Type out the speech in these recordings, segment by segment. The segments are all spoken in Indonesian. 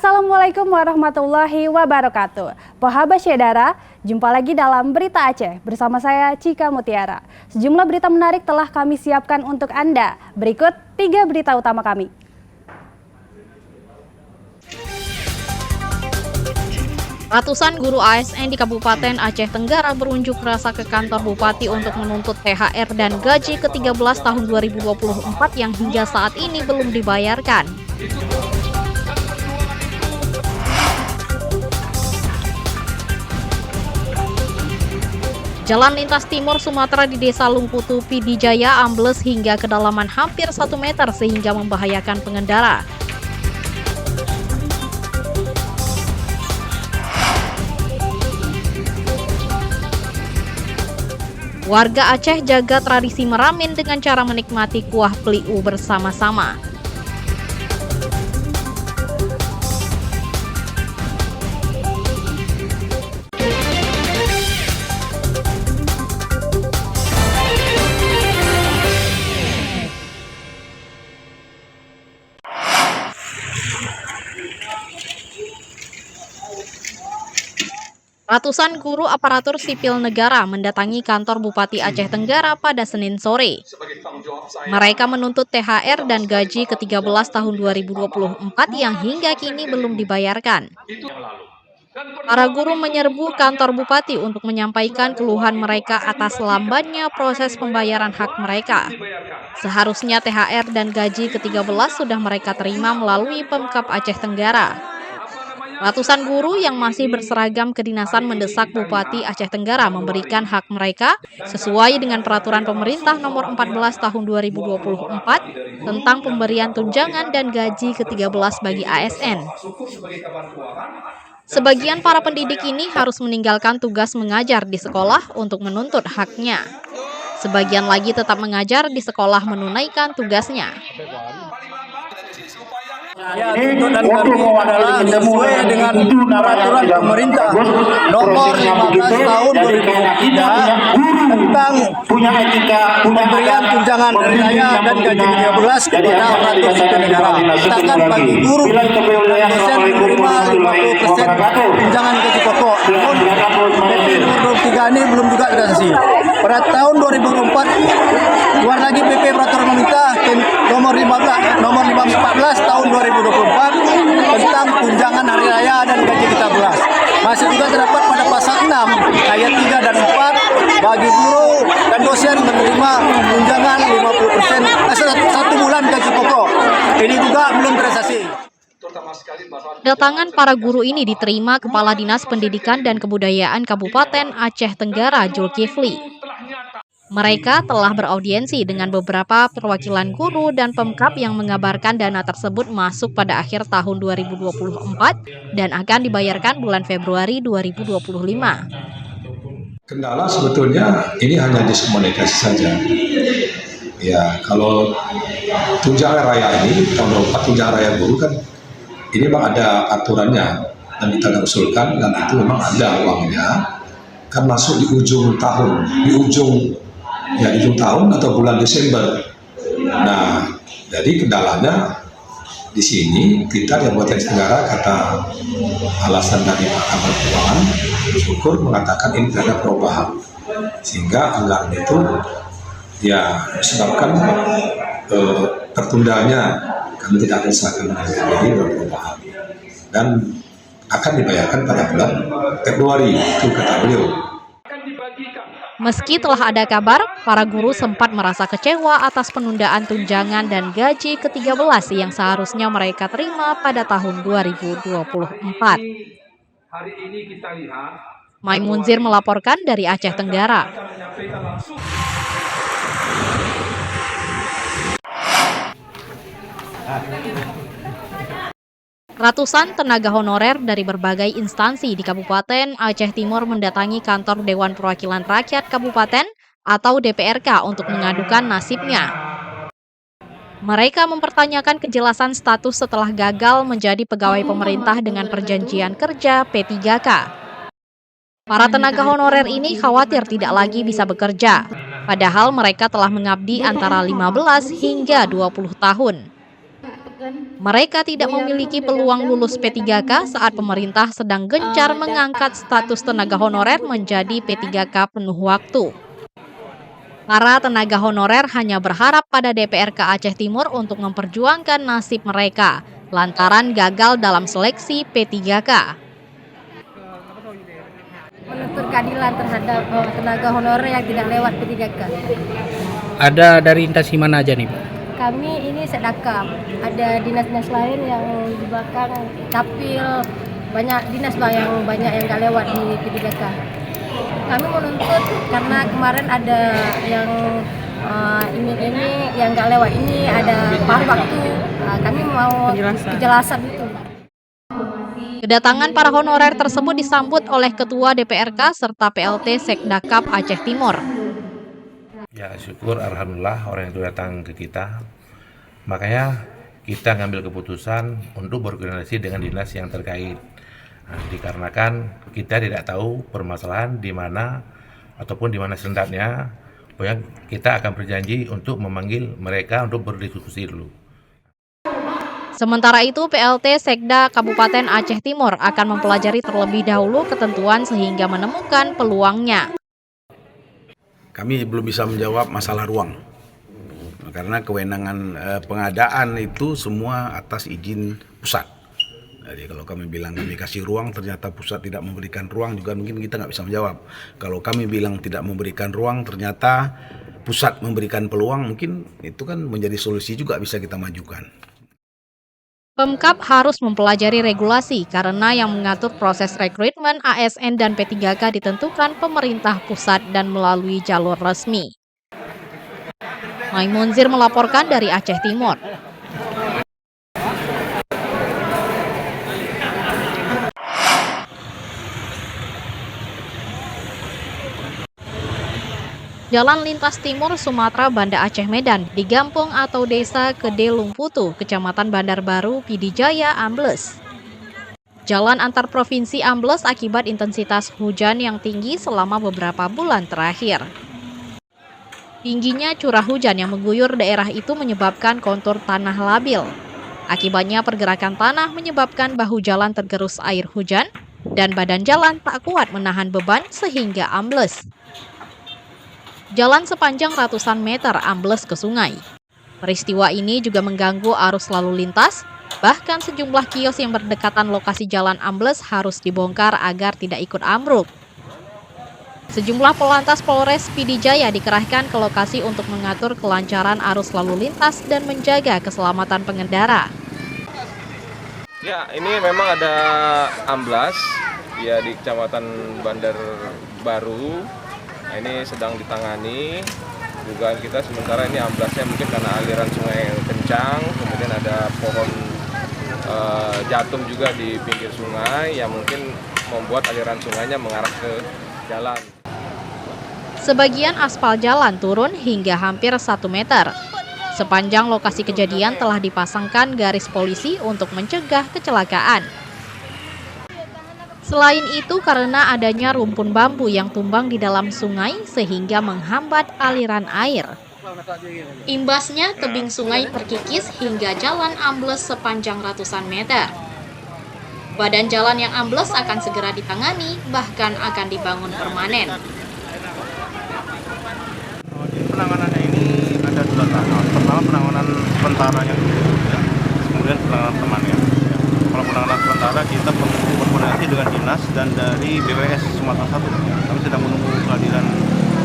Assalamualaikum warahmatullahi wabarakatuh. Pohabat Syedara, jumpa lagi dalam Berita Aceh bersama saya Cika Mutiara. Sejumlah berita menarik telah kami siapkan untuk Anda. Berikut 3 berita utama kami. Ratusan guru ASN di Kabupaten Aceh Tenggara berunjuk rasa ke kantor Bupati untuk menuntut THR dan gaji ke-13 tahun 2024 yang hingga saat ini belum dibayarkan. Jalan lintas timur Sumatera di Desa Lungputu, Pidijaya ambles hingga kedalaman hampir 1 meter sehingga membahayakan pengendara. Warga Aceh jaga tradisi meramin dengan cara menikmati kuah peliu bersama-sama. Ratusan guru aparatur sipil negara mendatangi kantor Bupati Aceh Tenggara pada Senin sore. Mereka menuntut THR dan gaji ke-13 tahun 2024 yang hingga kini belum dibayarkan. Para guru menyerbu kantor Bupati untuk menyampaikan keluhan mereka atas lambannya proses pembayaran hak mereka. Seharusnya THR dan gaji ke-13 sudah mereka terima melalui Pemkab Aceh Tenggara. Ratusan guru yang masih berseragam kedinasan mendesak Bupati Aceh Tenggara memberikan hak mereka sesuai dengan peraturan pemerintah nomor 14 tahun 2024 tentang pemberian tunjangan dan gaji ke-13 bagi ASN. Sebagian para pendidik ini harus meninggalkan tugas mengajar di sekolah untuk menuntut haknya. Sebagian lagi tetap mengajar di sekolah menunaikan tugasnya. Ya, tuntutan kami adalah sesuai dengan peraturan pemerintah nomor 15 tahun 2023 tentang pemberian tunjangan hari raya dan gaji ke-13 kepada aparatur sipil negara. Sedangkan bagi guru dan dosen menerima 50% tunjangan gaji pokok. Namun PP nomor 23 ini belum juga terrealisasi. Pada tahun 2024 keluar lagi PP peraturan pemerintah nomor 14 tahun 2024 tentang tunjangan hari raya dan gaji ke-13. Masih juga terdapat pada pasal 6 ayat 3 dan 4 bagi guru dan dosen menerima tunjangan 50% 1 bulan gaji pokok. Ini juga belum terrealisasi. Datangan para guru ini diterima Kepala Dinas Pendidikan dan Kebudayaan Kabupaten Aceh Tenggara, Zulkifli. Mereka telah beraudiensi dengan beberapa perwakilan guru dan Pemkab yang mengabarkan dana tersebut masuk pada akhir tahun 2024 dan akan dibayarkan bulan Februari 2025. Kendala sebetulnya ini hanya diskomunikasi saja. Ya, kalau tunjangan raya ini, tahun 2024 tunjangan raya guru kan, ini memang ada aturannya dan kita usulkan dan itu memang ada uangnya, kan masuk di ujung tahun, di ujung tahun atau bulan Desember. Nah, jadi kendalanya di sini kita yang buat negara kata alasan dari Mahkamah Keuangan syukur mengatakan ini tidak ada perubahan, sehingga anggaran itu ya disebabkan tertundanya kami tidak disahkan dari perubahan dan akan dibayarkan pada bulan Februari, itu kata beliau. Meski telah ada kabar, para guru sempat merasa kecewa atas penundaan tunjangan dan gaji ke-13 yang seharusnya mereka terima pada tahun 2024. Maimunzir melaporkan dari Aceh Tenggara. Ratusan tenaga honorer dari berbagai instansi di Kabupaten Aceh Timur mendatangi kantor Dewan Perwakilan Rakyat Kabupaten atau DPRK untuk mengadukan nasibnya. Mereka mempertanyakan kejelasan status setelah gagal menjadi pegawai pemerintah dengan perjanjian kerja P3K. Para tenaga honorer ini khawatir tidak lagi bisa bekerja, padahal mereka telah mengabdi antara 15 hingga 20 tahun. Mereka tidak memiliki peluang lulus P3K saat pemerintah sedang gencar mengangkat status tenaga honorer menjadi P3K penuh waktu. Para tenaga honorer hanya berharap pada DPRK Aceh Timur untuk memperjuangkan nasib mereka lantaran gagal dalam seleksi P3K. Menuntut keadilan terhadap tenaga honorer yang tidak lewat P3K. Ada dari instansi mana aja nih, Pak? Kami ini sedakap, ada dinas-dinas lain yang di belakang, tapi banyak dinas yang nggak lewat di P3K. Kami menuntut karena kemarin ada yang ini yang nggak lewat ini ada paruh waktu. Kami mau kejelasan itu. Kedatangan para honorer tersebut disambut oleh Ketua DPRK serta PLT Sekdakap Aceh Timur. Ya syukur, alhamdulillah orang itu datang ke kita. Makanya kita ngambil keputusan untuk berkoordinasi dengan dinas yang terkait. Nah, dikarenakan kita tidak tahu permasalahan di mana ataupun di mana sendatnya, pokoknya kita akan berjanji untuk memanggil mereka untuk berdiskusi dulu. Sementara itu, PLT Sekda Kabupaten Aceh Timur akan mempelajari terlebih dahulu ketentuan sehingga menemukan peluangnya. Kami belum bisa menjawab masalah ruang, karena kewenangan pengadaan itu semua atas izin pusat. Jadi kalau kami bilang kami kasih ruang, ternyata pusat tidak memberikan ruang, juga mungkin kita nggak bisa menjawab. Kalau kami bilang tidak memberikan ruang, ternyata pusat memberikan peluang, mungkin itu kan menjadi solusi juga bisa kita majukan. Pemkab harus mempelajari regulasi karena yang mengatur proses rekrutmen ASN dan P3K ditentukan pemerintah pusat dan melalui jalur resmi. Maimunzir melaporkan dari Aceh Timur. Jalan Lintas Timur Sumatera Banda Aceh Medan di Gampong atau Desa Kede Lungputu, Kecamatan Bandar Baru, Pidijaya, ambles. Jalan antar provinsi ambles akibat intensitas hujan yang tinggi selama beberapa bulan terakhir. Tingginya curah hujan yang mengguyur daerah itu menyebabkan kontur tanah labil. Akibatnya pergerakan tanah menyebabkan bahu jalan tergerus air hujan dan badan jalan tak kuat menahan beban sehingga ambles. Jalan sepanjang ratusan meter ambles ke sungai. Peristiwa ini juga mengganggu arus lalu lintas, bahkan sejumlah kios yang berdekatan lokasi jalan ambles harus dibongkar agar tidak ikut ambruk. Sejumlah polantas Polres Pidijaya dikerahkan ke lokasi untuk mengatur kelancaran arus lalu lintas dan menjaga keselamatan pengendara. Ya, ini memang ada amblas ya di Kecamatan Bandar Baru. Ini sedang ditangani. Dugaan kita sementara ini amblasnya mungkin karena aliran sungai yang kencang, kemudian ada pohon jatum juga di pinggir sungai yang mungkin membuat aliran sungainya mengarah ke jalan. Sebagian aspal jalan turun hingga hampir 1 meter. Sepanjang lokasi kejadian telah dipasangkan garis polisi untuk mencegah kecelakaan. Selain itu, karena adanya rumpun bambu yang tumbang di dalam sungai sehingga menghambat aliran air. Imbasnya, tebing sungai terkikis hingga jalan ambles sepanjang ratusan meter. Badan jalan yang ambles akan segera ditangani, bahkan akan dibangun permanen. Penanganannya ini ada 2 tahap. Pertama penanganan sementaranya dulu, ya. Kemudian penanganan permanen. Kalau penanganan sementara kita berkoordinasi dengan dinas dan dari BWS Sumatera 1. Kami sedang menunggu kehadiran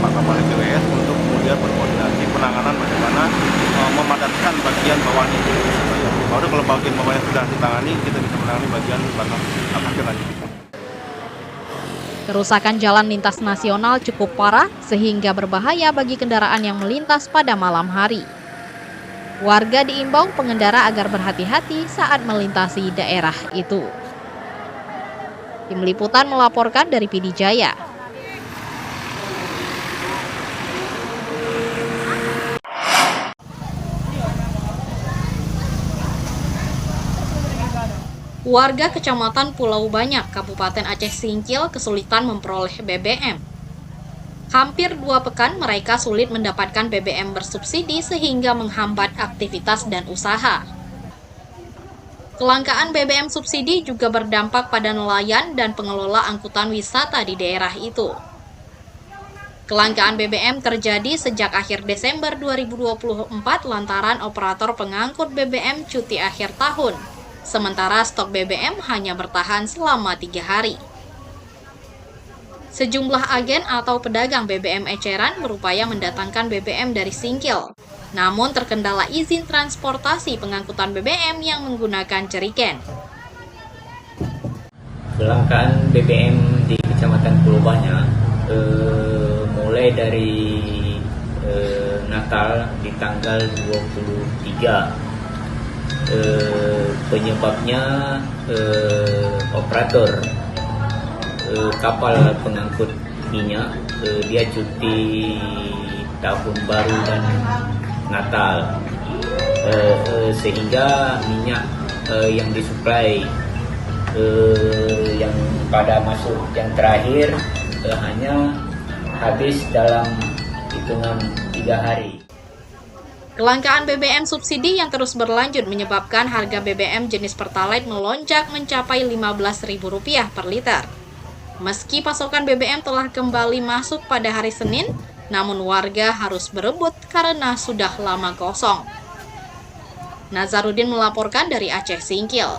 Pak Kapolres BWS untuk kemudian berkoordinasi penanganan bagaimana memadatkan bagian bawahnya. Baru kalau bagian bawahnya sudah ditangani, kita bisa menangani bagian akhir lagi. Kerusakan jalan lintas nasional cukup parah sehingga berbahaya bagi kendaraan yang melintas pada malam hari. Warga diimbau pengendara agar berhati-hati saat melintasi daerah itu. Tim Liputan melaporkan dari Pidijaya. Warga Kecamatan Pulau Banyak, Kabupaten Aceh Singkil kesulitan memperoleh BBM. Hampir 2 pekan mereka sulit mendapatkan BBM bersubsidi sehingga menghambat aktivitas dan usaha. Kelangkaan BBM subsidi juga berdampak pada nelayan dan pengelola angkutan wisata di daerah itu. Kelangkaan BBM terjadi sejak akhir Desember 2024 lantaran operator pengangkut BBM cuti akhir tahun, sementara stok BBM hanya bertahan selama 3 hari. Sejumlah agen atau pedagang BBM eceran berupaya mendatangkan BBM dari Singkil, namun terkendala izin transportasi pengangkutan BBM yang menggunakan jerigen. Kelangkaan BBM di Kecamatan Pulau Banyak mulai dari Natal di tanggal 23. Penyebabnya operator kapal pengangkut minyak dia cuti tahun baru dan Natal, sehingga minyak yang disuplai yang pada masuk yang terakhir hanya habis dalam hitungan 3 hari. Kelangkaan BBM subsidi yang terus berlanjut menyebabkan harga BBM jenis Pertalite melonjak mencapai Rp15.000 per liter. Meski pasokan BBM telah kembali masuk pada hari Senin, namun warga harus berebut karena sudah lama kosong. Nazarudin melaporkan dari Aceh Singkil.